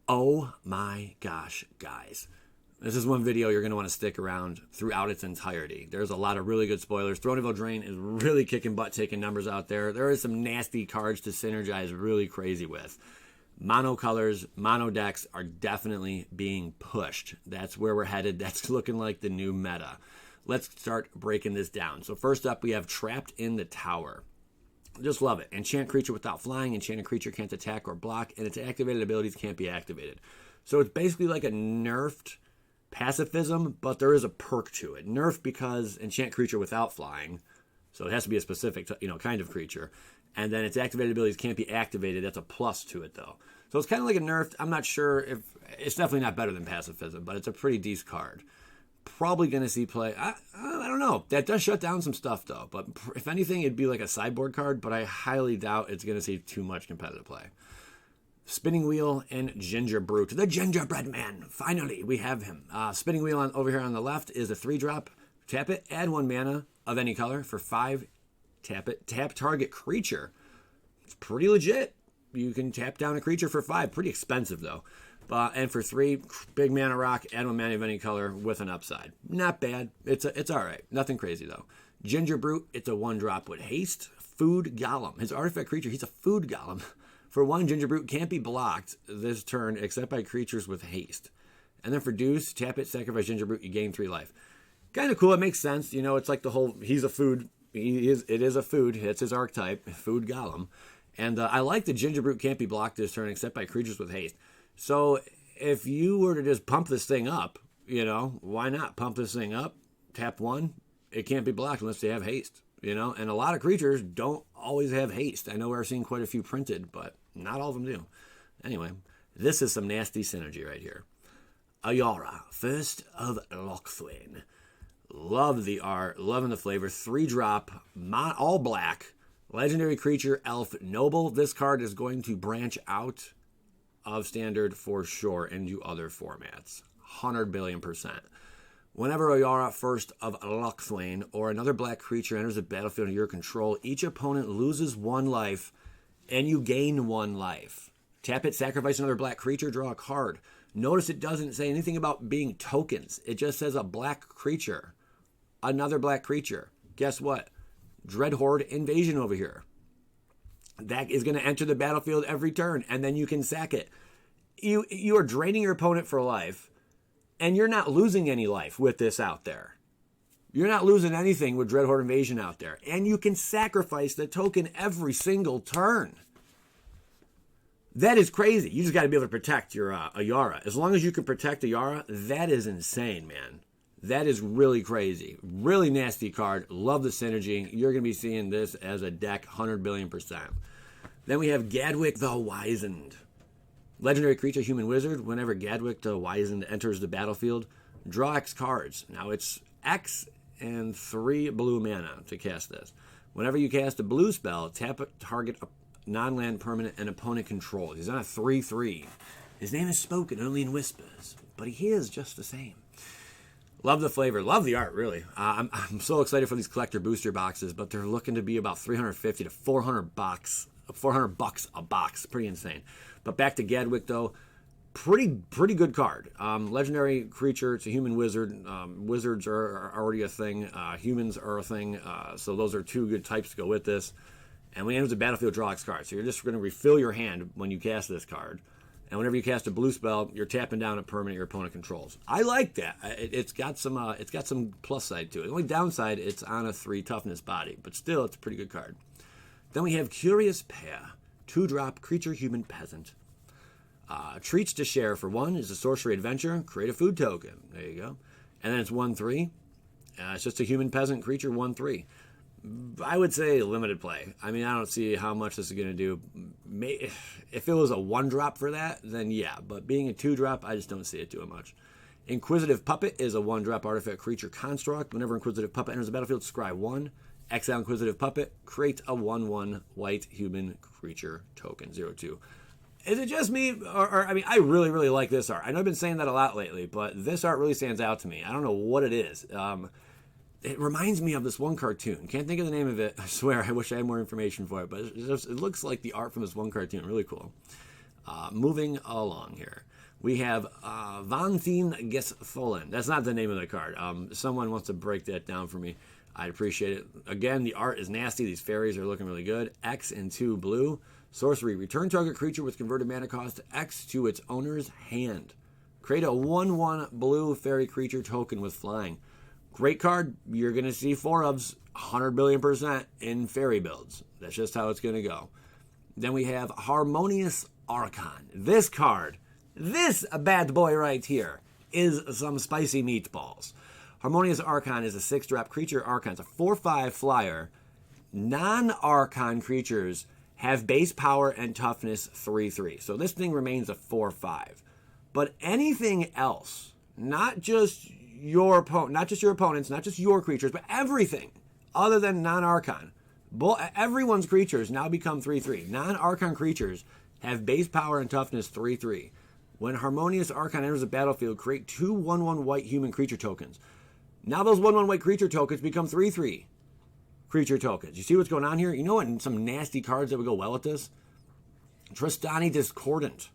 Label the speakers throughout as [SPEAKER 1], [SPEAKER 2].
[SPEAKER 1] Oh my gosh, guys. This is one video you're going to want to stick around throughout its entirety. There's a lot of really good spoilers. Throne of Eldraine is really kicking butt, taking numbers out there. There are some nasty cards to synergize really crazy with. Mono colors, mono decks are definitely being pushed. That's where we're headed. That's looking like the new meta. Let's start breaking this down. So first up, we have Trapped in the Tower. Just love it. Enchant creature without flying. Enchanted creature can't attack or block, and its activated abilities can't be activated. So it's basically like a nerfed pacifism, but there is a perk to it. Nerf because enchant creature without flying, so it has to be a specific, kind of creature. And then its activated abilities can't be activated. That's a plus to it, though. So it's kind of like a nerfed. I'm not sure if it's definitely not better than pacifism, but it's a pretty decent card. Probably going to see play. I don't know. That does shut down some stuff, though. But if anything, it'd be like a sideboard card, but I highly doubt it's going to see too much competitive play. Spinning Wheel and Ginger Brute. The Gingerbread Man. Finally, we have him. Spinning Wheel over here on the left is a 3-drop. Tap it, add 1 mana of any color for 5. Tap it, tap target creature. It's pretty legit. You can tap down a creature for 5. Pretty expensive, though. And for 3, big mana rock, add 1 mana of any color with an upside. Not bad. It's all right. Nothing crazy, though. Ginger Brute, it's a 1-drop with haste. Food Golem. His artifact creature, he's a food golem. For 1, Ginger Brute can't be blocked this turn except by creatures with haste. And then for Deuce, tap it, sacrifice Ginger Brute, you gain 3 life. Kind of cool. It makes sense. It's like the whole, he's a food. It is a food. It's his archetype, food golem. And I like the Ginger Brute can't be blocked this turn except by creatures with haste. So if you were to just pump this thing up, why not pump this thing up? Tap 1, it can't be blocked unless they have haste. And a lot of creatures don't always have haste. I know we're seeing quite a few printed, but not all of them do. Anyway, this is some nasty synergy right here. Ayara, First of Lochthwain. Love the art, loving the flavor. 3-drop, all black, legendary creature, elf, noble. This card is going to branch out of standard for sure into other formats. 100 billion%. Whenever Ayara, First of Lochthwain, or another black creature enters the battlefield under your control, each opponent loses 1 life, and you gain 1 life. Tap it, sacrifice another black creature, draw a card. Notice it doesn't say anything about being tokens. It just says a black creature. Another black creature. Guess what? Dreadhorde Invasion over here. That is going to enter the battlefield every turn, and then you can sack it. You are draining your opponent for life, and you're not losing any life with this out there. You're not losing anything with Dreadhorde Invasion out there. And you can sacrifice the token every single turn. That is crazy. You just got to be able to protect your Ayara. As long as you can protect Ayara, that is insane, man. That is really crazy. Really nasty card. Love the synergy. You're going to be seeing this as a deck 100 billion%. Then we have Gatwick the Wizened. Legendary creature, human wizard. Whenever Gatwick the Wizened enters the battlefield, draw X cards. Now it's X and 3 blue mana to cast this. Whenever you cast a blue spell, tap a target non-land permanent and opponent controls. He's on a 3/3. His name is spoken only in whispers, but he is just the same. Love the flavor. Love the art, really. I'm so excited for these collector booster boxes, but they're looking to be about $350 to $400 a box. Pretty insane. But back to Gatwick, though. Pretty good card. Legendary creature. It's a human wizard. Wizards are already a thing. Humans are a thing. So those are 2 good types to go with this. And when it enters the battlefield, draw X cards. So you're just going to refill your hand when you cast this card. And whenever you cast a blue spell, you're tapping down a permanent your opponent controls. I like that. It's got some plus side to it. The only downside, it's on a 3 toughness body, but still, it's a pretty good card. Then we have Curious Pair, 2-drop creature, human peasant. Treats to share for 1 is a sorcery adventure. Create a food token. There you go. And then it's 1/3. It's just a human peasant creature 1/3. I would say limited play. I mean, I don't see how much this is going to do. If it was a 1-drop for that, then yeah. But being a 2-drop, I just don't see it doing much. Inquisitive Puppet is a 1-drop artifact creature construct. Whenever Inquisitive Puppet enters the battlefield, scry 1. Exile Inquisitive Puppet. Create a 1/1 white human creature token. 0/2. Is it just me? Or I mean, I really, really like this art. I know I've been saying that a lot lately, but this art really stands out to me. I don't know what it is. It reminds me of this one cartoon. Can't think of the name of it. I swear, I wish I had more information for it. But it looks like the art from this one cartoon. Really cool. Moving along here. We have Valentin Gesfolen. That's not the name of the card. Someone wants to break that down for me. I'd appreciate it. Again, the art is nasty. These fairies are looking really good. X and 2 blue. Sorcery. Return target creature with converted mana cost X to its owner's hand. Create a 1/1 blue fairy creature token with flying. Great card. You're going to see 4 ofs 100 billion% in fairy builds. That's just how it's going to go. Then we have Harmonious Archon. This card, this bad boy right here, is some spicy meatballs. Harmonious Archon is a 6-drop creature Archon. It's a 4/5 flyer. Non-Archon creatures have base power and toughness 3/3. So this thing remains a 4/5. But anything else, not just your opponents, not just your creatures, but everything other than non-Archon, everyone's creatures now become 3/3. Non-Archon creatures have base power and toughness 3/3. When Harmonious Archon enters the battlefield, create 2 1/1 white human creature tokens. Now those 1/1 white creature tokens become 3/3 creature tokens. You see what's going on here? You know what? Some nasty cards that would go well with this? Tristani Discordant.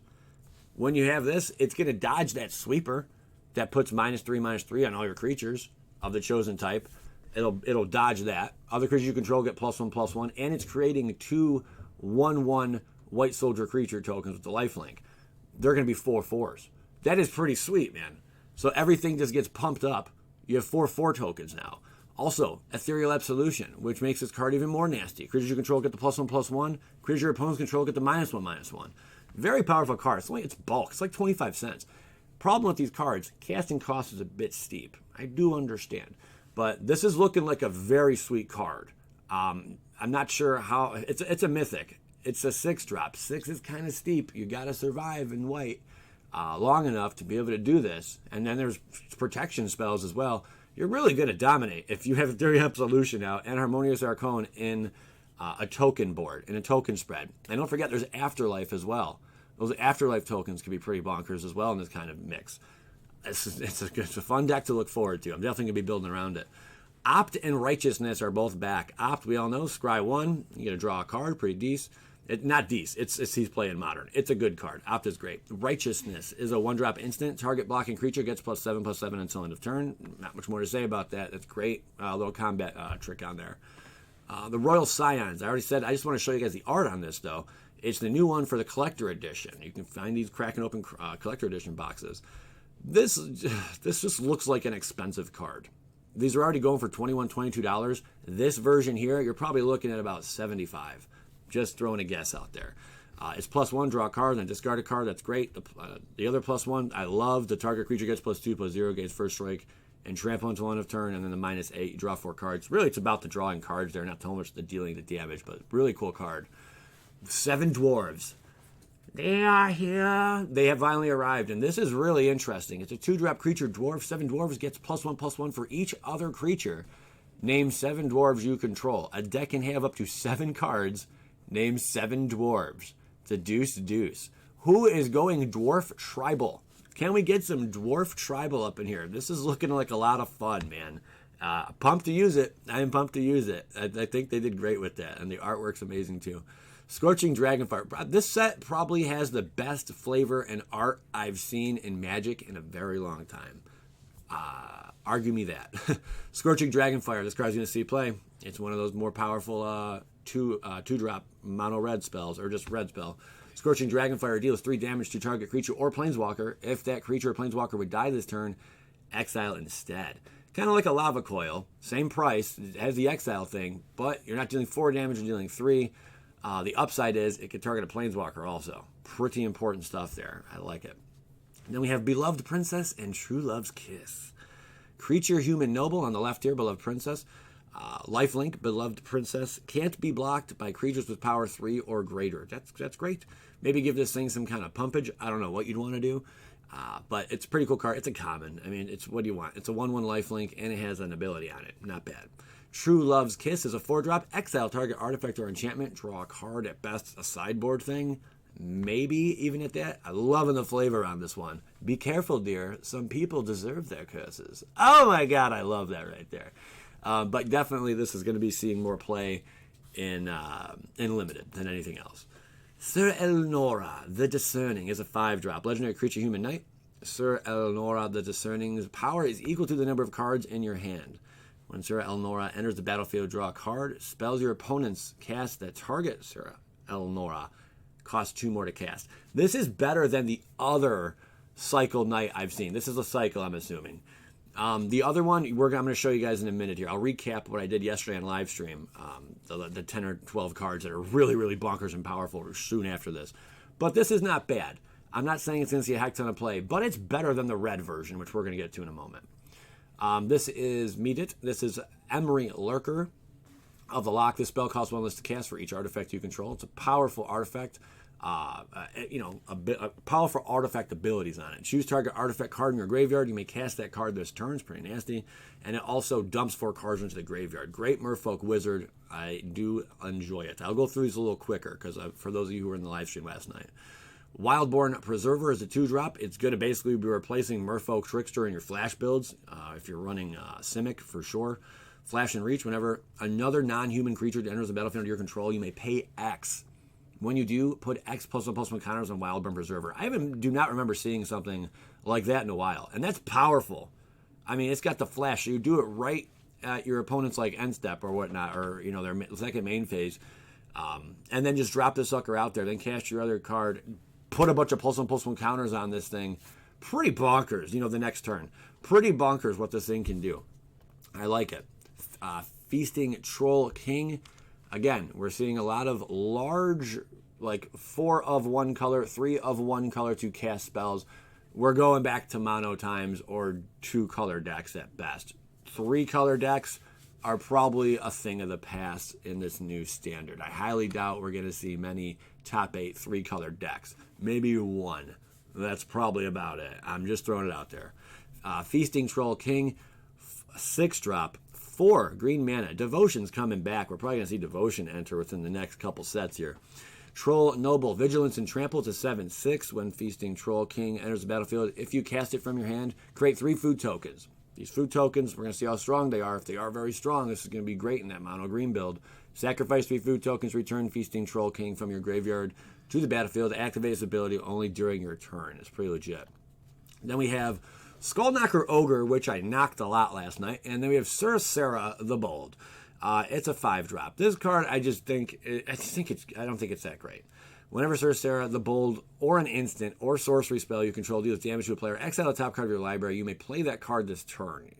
[SPEAKER 1] When you have this, it's going to dodge that sweeper that puts -3/-3 on all your creatures of the chosen type. It'll dodge that. Other creatures you control get +1/+1, and it's creating 2 1/1 white soldier creature tokens with the lifelink. They're going to be 4/4s. That is pretty sweet, man. So everything just gets pumped up. You have 4/4 tokens now. Also, Ethereal Absolution, which makes this card even more nasty. Creatures you control get the +1/+1. Creatures your opponents control get the -1/-1. Very powerful card. It's bulk. It's like 25 cents. Problem with these cards, casting cost is a bit steep. I do understand. But this is looking like a very sweet card. I'm not sure how... It's a mythic. It's a 6-drop. 6 is kind of steep. You got to survive in white long enough to be able to do this. And then there's protection spells as well. You're really going to dominate if you have Ethereal Absolution out and Harmonious Archon in a token board, in a token spread. And don't forget, there's Afterlife as well. Those Afterlife tokens can be pretty bonkers as well in this kind of mix. It's a fun deck to look forward to. I'm definitely going to be building around it. Opt and Righteousness are both back. Opt, we all know, scry 1. You get to draw a card, pretty decent. Not decent. It's he's playing Modern. It's a good card. Opt is great. Righteousness is a 1-drop instant. Target blocking creature gets +7/+7 until end of turn. Not much more to say about that. That's great. A little combat trick on there. The Royal Saiyans. I already said. I just want to show you guys the art on this, though. It's the new one for the Collector Edition. You can find these cracking open Collector Edition boxes. This just looks like an expensive card. These are already going for $21, $22. This version here, you're probably looking at about $75. Just throwing a guess out there. It's +1, draw a card, then discard a card. That's great. The other +1, I love. The target creature gets +2/+0, gains first strike, and trample until end of turn, and then the -8, you draw 4 cards. Really, it's about the drawing cards there, not so much the dealing the damage, but really cool card. 7 Dwarves. They are here. They have finally arrived, and this is really interesting. It's a 2-drop creature dwarf. 7 Dwarves gets +1/+1 for each other creature. Name 7 Dwarves you control. A deck can have up to 7 cards. Name 7 Dwarves. It's a deuce. Who is going Dwarf Tribal? Can we get some Dwarf Tribal up in here? This is looking like a lot of fun, man. Pumped to use it. I am pumped to use it. I think they did great with that, and the artwork's amazing too. Scorching Dragonfire. This set probably has the best flavor and art I've seen in Magic in a very long time. Argue me that. Scorching Dragonfire. This card's going to see play. It's one of those more powerful 2-drop mono red spells, or just red spell. Scorching Dragonfire deals 3 damage to target creature or planeswalker. If that creature or planeswalker would die this turn, exile instead. Kind of like a Lava Coil. Same price. It has the exile thing, but you're not dealing 4 damage, you're dealing 3. The upside is it can target a planeswalker also. Pretty important stuff there. I like it. Then we have Beloved Princess and True Love's Kiss. Creature Human Noble on the left here, Beloved Princess. Lifelink, Beloved Princess, can't be blocked by creatures with power 3 or greater. That's great. Maybe give this thing some kind of pumpage. I don't know what you'd want to do. But it's a pretty cool card. It's a common. I mean, it's what do you want? It's a 1/1 lifelink, and it has an ability on it. Not bad. True Love's Kiss is a 4-drop. Exile target artifact or enchantment. Draw a card, at best a sideboard thing. Maybe even at that. I'm loving the flavor on this one. Be careful, dear. Some people deserve their curses. Oh my god, I love that right there. But definitely this is going to be seeing more play in Limited than anything else. Sir Elnora, the Discerning, is a 5-drop. Legendary creature, human knight. Sir Elnora, the Discerning's power is equal to the number of cards in your hand. When Sir Elnora enters the battlefield, draw a card. Spells your opponents cast that target Sir Elnora cost 2 more to cast. This is better than the other cycle knight I've seen. This is a cycle, I'm assuming. The other one, I'm going to show you guys in a minute here. I'll recap what I did yesterday on live stream. The 10 or 12 cards that are really, really bonkers and powerful soon after this. But this is not bad. I'm not saying it's going to see a heck ton of play, but it's better than the red version, which we're going to get to in a moment. This is Meet It. This is Emery Lurker of the Lock. This spell costs 1 less to cast for each artifact you control. It's a powerful artifact. Powerful artifact abilities on it. Choose target artifact card in your graveyard. You may cast that card this turn. It's pretty nasty. And it also dumps 4 cards into the graveyard. Great Merfolk Wizard. I do enjoy it. I'll go through these a little quicker because for those of you who were in the live stream last night. Wildborn Preserver is a 2-drop. It's going to basically be replacing Merfolk Trickster in your flash builds. If you're running Simic, for sure. Flash and Reach. Whenever another non-human creature enters the battlefield under your control, you may pay X. When you do, put X +1/+1 counters on Wildborn Preserver. I do not remember seeing something like that in a while. And that's powerful. I mean, it's got the flash. So you do it right at your opponent's end step or whatnot, or their second main phase. And then just drop the sucker out there. Then cast your other card. Put a bunch of +1/+1 counters on this thing. Pretty bonkers, the next turn. Pretty bonkers what this thing can do. I like it. Feasting Troll King. Again, we're seeing a lot of large, 4 of 1 color, 3 of 1 color to cast spells. We're going back to mono times or 2 color decks at best. 3 color decks are probably a thing of the past in this new standard. I highly doubt we're going to see many top 8 3-color decks. Maybe 1. That's probably about it. I'm just throwing it out there. Feasting Troll King, 6-drop, 4 green mana. Devotion's coming back. We're probably going to see Devotion enter within the next couple sets here. Troll Noble, Vigilance and Trample to 7/6. When Feasting Troll King enters the battlefield, if you cast it from your hand, create 3 food tokens. These food tokens, we're going to see how strong they are. If they are very strong, this is going to be great in that mono green build. Sacrifice 3 food tokens, return Feasting Troll King from your graveyard to the battlefield. Activate its ability only during your turn. It's pretty legit. Then we have Skullknocker Ogre, which I knocked a lot last night. And then we have Sir Sarah the Bold. It's a 5-drop. This card, I don't think it's that great. Whenever Sir Sarah the Bold or an instant or sorcery spell you control deals damage to a player, exile the top card of your library. You may play that card this turn.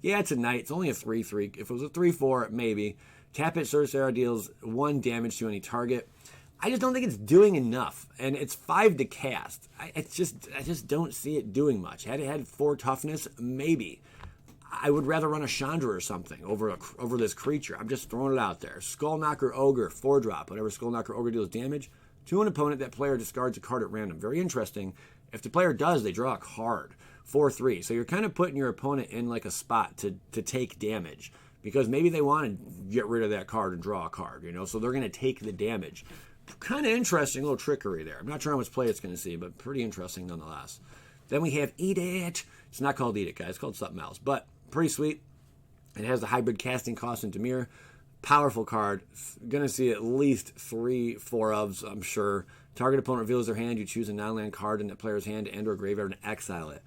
[SPEAKER 1] Yeah, it's a knight. It's only a 3/3. If it was a 3/4, maybe. Tap it. Sir Sarah deals 1 damage to any target. I just don't think it's doing enough, and it's 5 to cast. I just don't see it doing much. Had it had 4 toughness, maybe. I would rather run a Chandra or something over this creature. I'm just throwing it out there. Skullknocker Ogre, 4-drop. Whenever Skullknocker Ogre deals damage to an opponent, that player discards a card at random. Very interesting. If the player does, they draw a card. 4/3. So you're kind of putting your opponent in a spot to take damage, because maybe they want to get rid of that card and draw a card, so they're going to take the damage. Kind of interesting little trickery there. I'm not sure how much play it's going to see, but pretty interesting nonetheless. Then we have Eat It. It's not called Eat It, guys. It's called something else, but pretty sweet. It has the hybrid casting cost and Dimir. Powerful card. Going to see at least 3/4 ofs, I'm sure. Target opponent reveals their hand. You choose a non-land card in that player's hand and or graveyard and exile it.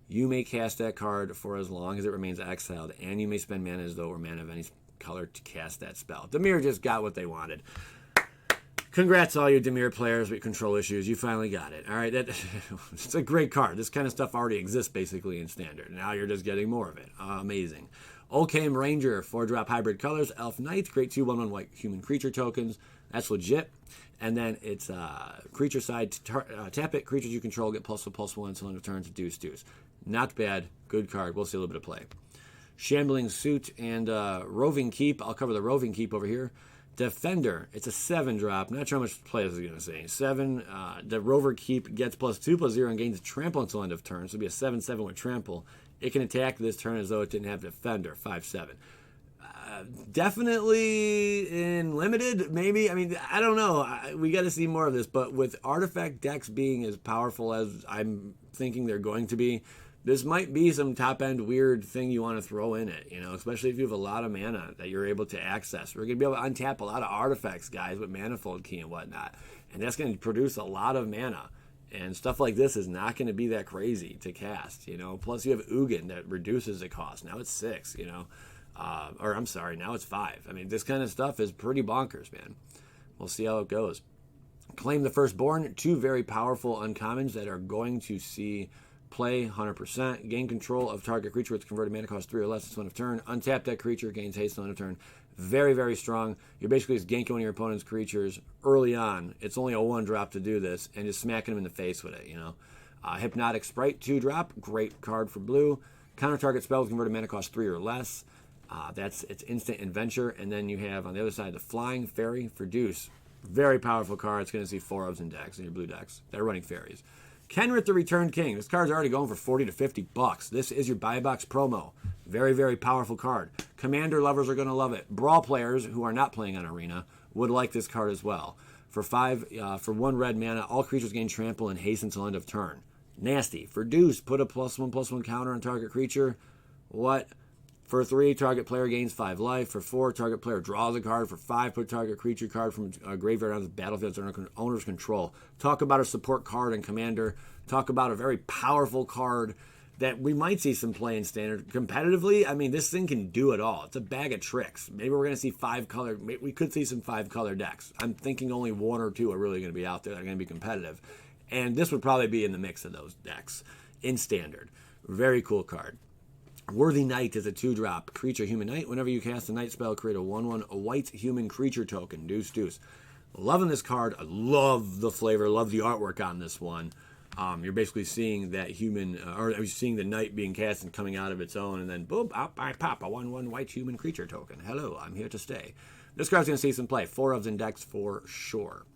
[SPEAKER 1] You may cast that card for as long as it remains exiled, and you may spend mana as though or mana of any color to cast that spell. Dimir just got what they wanted. Congrats, all you Dimir players with control issues. You finally got it. All right, it's a great card. This kind of stuff already exists basically in Standard. Now you're just getting more of it. Amazing. Olcame Ranger, 4-drop hybrid colors. Elf Knight, create 2 1/1 white human creature tokens. That's legit. And then it's creature side. Tap it. Creatures you control get +1/+1 until end of turn to deuce. Not bad. Good card. We'll see a little bit of play. Shambling Suit and Roving Keep. I'll cover the Roving Keep over here. Defender, it's a 7-drop. Not sure how much play this is going to see. 7, the Rover Keep gets +2/+0 and gains trample until end of turn. So it'll be a 7/7 with trample. It can attack this turn as though it didn't have Defender, 5/7. Definitely in limited, maybe. I mean, I don't know. We got to see more of this. But with artifact decks being as powerful as I'm thinking they're going to be, this might be some top-end weird thing you want to throw in it, you know, especially if you have a lot of mana that you're able to access. We're going to be able to untap a lot of artifacts, guys, with Manifold Key and whatnot, and that's going to produce a lot of mana. And stuff like this is not going to be that crazy to cast, you know. Plus, you have Ugin that reduces the cost. Now it's 6, you know. Or I'm sorry, now it's 5. I mean, this kind of stuff is pretty bonkers, man. We'll see how it goes. Claim the Firstborn, 2 very powerful uncommons that are going to see play 100%. Gain control of target creature with converted mana cost 3 or less at one of turn. Untap that creature, gains haste on a turn. Very, very strong. You're basically just ganking one of your opponent's creatures early on. It's only a 1-drop to do this, and just smacking them in the face with it, you know. Hypnotic Sprite, 2-drop. Great card for blue. Counter target spell with converted mana cost 3 or less. It's instant adventure. And then you have on the other side the Flying Fairy for deuce. Very powerful card. It's going to see 4 ofs in decks, in your blue decks. They're running fairies. Kenrith the Returned King. This card's already going for 40 to 50 bucks. This is your buy box promo. Very, very powerful card. Commander lovers are going to love it. Brawl players who are not playing on Arena would like this card as well. For 1 red mana, all creatures gain trample and haste until end of turn. Nasty. For deuce, put a +1/+1 counter on target creature. What? For 3, target player gains 5 life. For 4, target player draws a card. For 5, put target creature card from a graveyard on the battlefield under owner's control. Talk about a support card in Commander. Talk about a very powerful card that we might see some play in Standard. Competitively, I mean, this thing can do it all. It's a bag of tricks. Maybe we're going to see 5-color. We could see some 5-color decks. I'm thinking only 1 or 2 are really going to be out there that are going to be competitive. And this would probably be in the mix of those decks in Standard. Very cool card. Worthy Knight is a 2-drop creature human knight. Whenever you cast a night spell, create a 1/1 white human creature token. Deuce, deuce. Loving this card. I love the flavor. Love the artwork on this one. You're basically seeing that human, or you're seeing the knight being cast and coming out of its own, and then boom, out I pop a 1/1 white human creature token. Hello, I'm here to stay. This card's going to see some play. 4 ofs in decks for sure.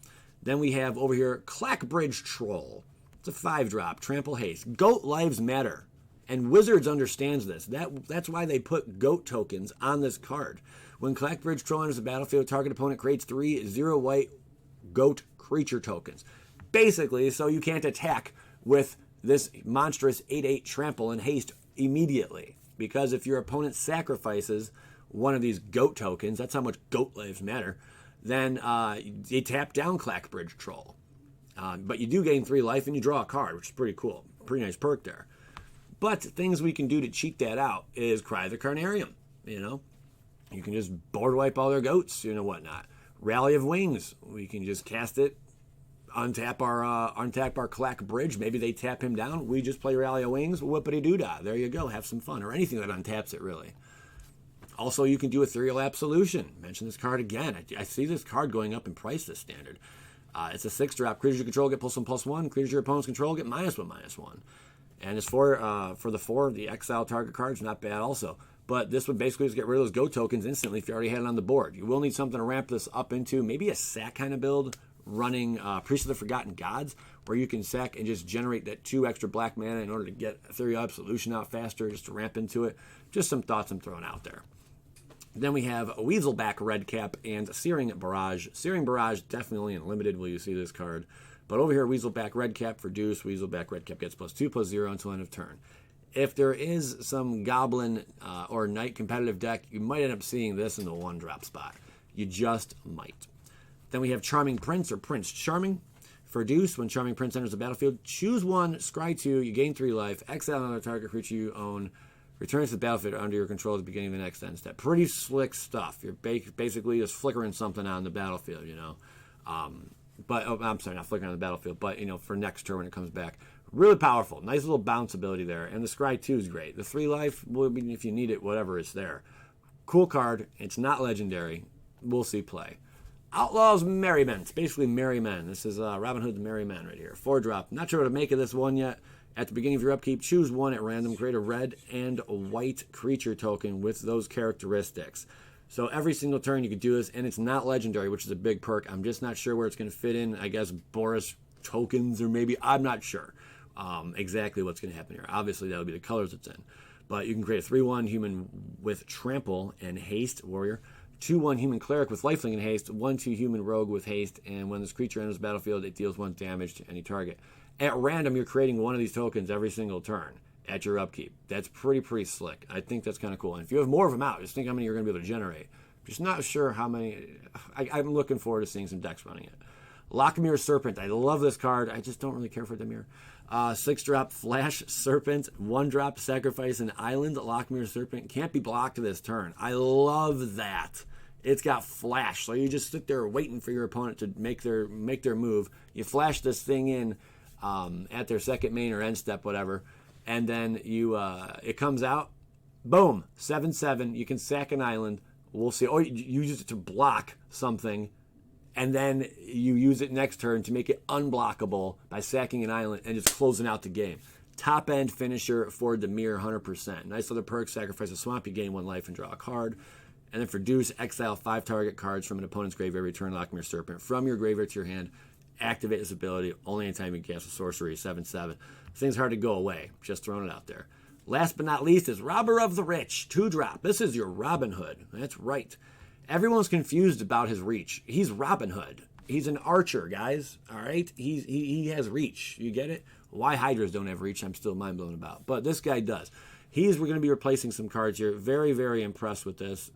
[SPEAKER 1] Then we have over here Clack Bridge Troll. It's a 5-drop. Trample haste. Goat lives matter. And Wizards understands this. That's why they put goat tokens on this card. When Clackbridge Troll enters the battlefield, target opponent creates 3 0-white goat creature tokens. Basically, so you can't attack with this monstrous 8/8 trample and haste immediately. Because if your opponent sacrifices one of these goat tokens, that's how much goat lives matter, then they tap down Clackbridge Troll. But you do gain 3 life and you draw a card, which is pretty cool. Pretty nice perk there. But things we can do to cheat that out is Cry the Carnarium, you know. You can just board wipe all their goats, you know, whatnot. Rally of Wings, we can just cast it, untap our Clack Bridge. Maybe they tap him down. We just play Rally of Wings, whoopity-doo-dah. There you go, have some fun. Or anything that untaps it, really. Also, you can do Ethereal Absolution. Mention this card again. I see this card going up in price this Standard. It's a 6-drop. Creatures you control get +1/+1. Creatures your opponents control get -1/-1. And it's for the 4, the exile target cards, not bad also. But this would basically just get rid of those go tokens instantly if you already had it on the board. You will need something to ramp this up into, maybe a sack kind of build, running Priest of the Forgotten Gods, where you can sack and just generate that 2 extra black mana in order to get Ethereal Absolution out faster, just to ramp into it. Just some thoughts I'm throwing out there. Then we have a Weasel Back Red Cap and Searing Barrage. Searing Barrage, definitely in limited will you see this card. But over here, Weasel Back Red Cap for deuce. Weasel Back Red Cap gets +2/+0 until end of turn. If there is some Goblin or Knight competitive deck, you might end up seeing this in the 1-drop spot. You just might. Then we have Charming Prince or Prince Charming for deuce. When Charming Prince enters the battlefield, choose 1, scry 2, you gain 3 life, exile another target creature you own, returns to the battlefield under your control at the beginning of the next end step. Pretty slick stuff. You're basically just flickering something on the battlefield, you know. But I'm sorry, not flickering on the battlefield, but you know, for next turn when it comes back. Really powerful. Nice little bounce ability there. And the Scry 2 is great. The 3 life, will be, if you need it, whatever, it's there. Cool card. It's not legendary. We'll see play. Outlaws Merry Men. It's basically Merry Men. This is Robin Hood's Merry Men right here. 4-drop. Not sure what to make of this one yet. At the beginning of your upkeep, choose 1 at random. Create a red and a white creature token with those characteristics. So every single turn you could do this, and it's not legendary, which is a big perk. I'm just not sure where it's going to fit in. I guess Boris tokens, or maybe, I'm not sure exactly what's going to happen here. Obviously, that would be the colors it's in. But you can create a 3/1 human with trample and haste warrior, 2/1 human cleric with lifelink and haste, 1/2 human rogue with haste, and when this creature enters the battlefield, it deals 1 damage to any target. At random, you're creating one of these tokens every single turn. at your upkeep. That's pretty slick. I think that's kind of cool. And if you have more of them out, just think how many you're going to be able to generate. Just not sure how many. I'm looking forward to seeing some decks running it. Lockmere Serpent. I love this card. I just don't really care for Demir. 6-drop Flash Serpent. 1-drop Sacrifice an Island. Lockmere Serpent. Can't be blocked this turn. I love that. It's got Flash. So you just sit there waiting for your opponent to make their move. You flash this thing in at their second main or end step, whatever. And then you it comes out. Boom. 7/7. You can sack an island. We'll see. Or you use it to block something. And then you use it next turn to make it unblockable by sacking an island and just closing out the game. Top end finisher for Demir, 100%. Nice little perk, sacrifice a swamp, you gain 1 life and draw a card. And then for Deuce, exile 5 target cards from an opponent's graveyard, return Lockmere Serpent from your graveyard to your hand. Activate this ability only anytime you cast a sorcery, 7/7. This thing's hard to go away, just throwing it out there. Last but not least is Robber of the Rich, 2-drop. This is your Robin Hood. That's right. Everyone's confused about his reach. He's Robin Hood. He's an archer, guys. All right? He has reach. You get it? Why Hydras don't have reach, I'm still mind blown about. But this guy does. We're going to be replacing some cards here. Very impressed with this.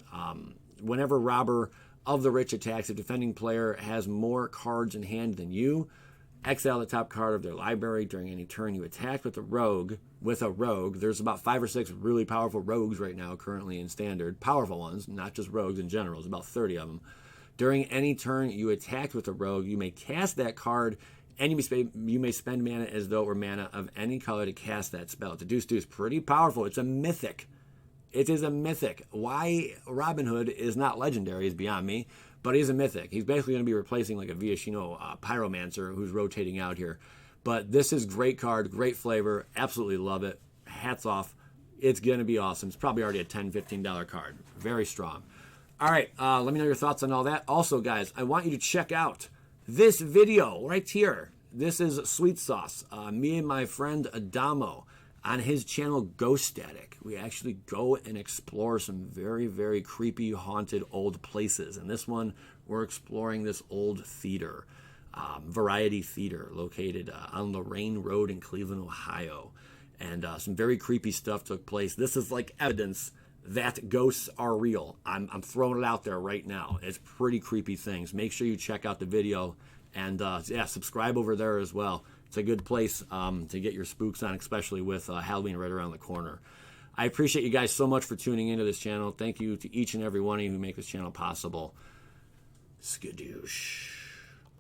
[SPEAKER 1] Whenever Robber of the Rich attacks, if defending player has more cards in hand than you, exile the top card of their library during any turn you attack with a rogue. There's about 5 or 6 really powerful rogues right now currently in standard. Powerful ones, not just rogues in general. There's about 30 of them. During any turn you attack with a rogue, you may cast that card, and you may spend mana as though it were mana of any color to cast that spell. It's a deuce, pretty powerful. It's a mythic. It is a mythic. Why Robin Hood is not legendary is beyond me, but he's a mythic. He's basically going to be replacing like a Viashino Pyromancer who's rotating out here. But this is great card, great flavor. Absolutely love it. Hats off. It's going to be awesome. It's probably already a $10, $15 card. Very strong. All right, let me know your thoughts on all that. Also, guys, I want you to check out this video right here. This is Sweet Sauce. Me and my friend Adamo on his channel Ghost Static. We actually go and explore some very creepy, haunted old places. And this one, we're exploring this old theater, Variety Theater, located on Lorraine Road in Cleveland, Ohio. And some very creepy stuff took place. This is like evidence that ghosts are real. I'm throwing it out there right now. It's pretty creepy things. Make sure you check out the video. And yeah, subscribe over there as well. It's a good place to get your spooks on, especially with Halloween right around the corner. I appreciate you guys so much for tuning into this channel. Thank you to each and every one of you who make this channel possible. Skadoosh.